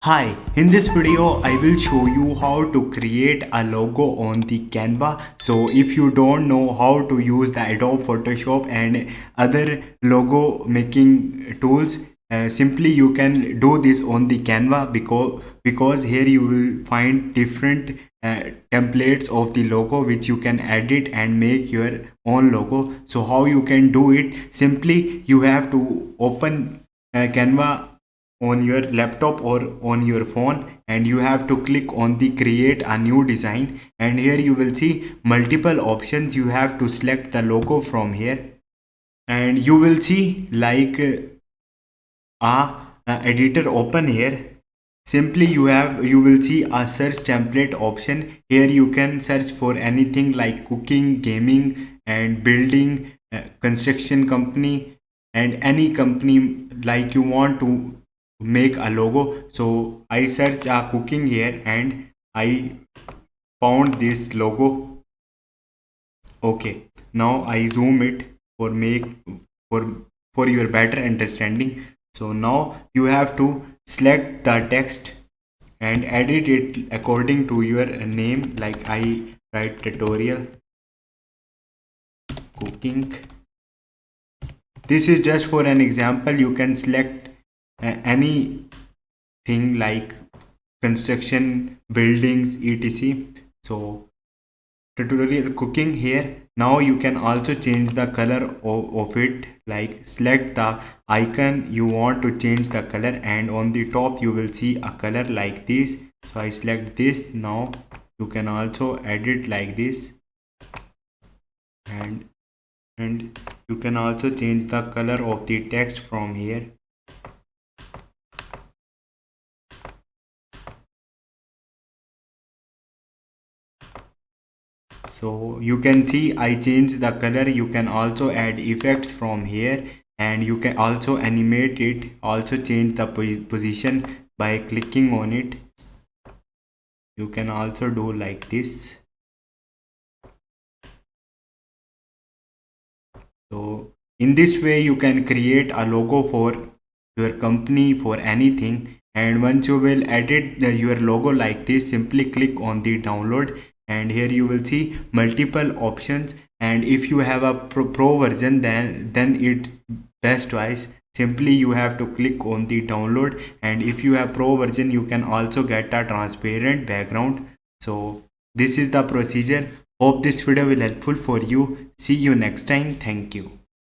Hi, in this video I will show you how to create a logo on the Canva. So if you don't know how to use the Adobe Photoshop and other logo making tools, simply you can do this on the Canva because here you will find different templates of the logo which you can edit and make your own logo. So how you can do it? Simply you have to open Canva on your laptop or on your phone, and you have to click on the create a new design, and here you will see multiple options. You have to select the logo from here, and you will see like a editor open here. Simply you will see a search template option. Here you can search for anything like cooking, gaming, and building, construction company, and any company like you want to make a logo. So I search a cooking here and I found this logo. Okay, now I zoom it for make for for your better understanding. So now you have to select the text and edit it according to your name. Like I write tutorial cooking. This is just for an example. You can select anything like construction, buildings, etc. So tutorial cooking here. Now you can also change the color of it, like select the icon you want to change the color, and on the top you will see a color like this. So I select this. Now you can also edit like this, and you can also change the color of the text from here. So you can see I changed the color. You can also add effects from here, and you can also animate it, also change the position by clicking on it. You can also do like this. So in this way you can create a logo for your company, for anything. And once you will edit your logo like this, simply click on the download, and here you will see multiple options. And if you have a pro version, then it's best choice. Simply you have to click on the download, and if you have pro version you can also get a transparent background. So this is the procedure. Hope this video will helpful for you. See you next time. Thank you.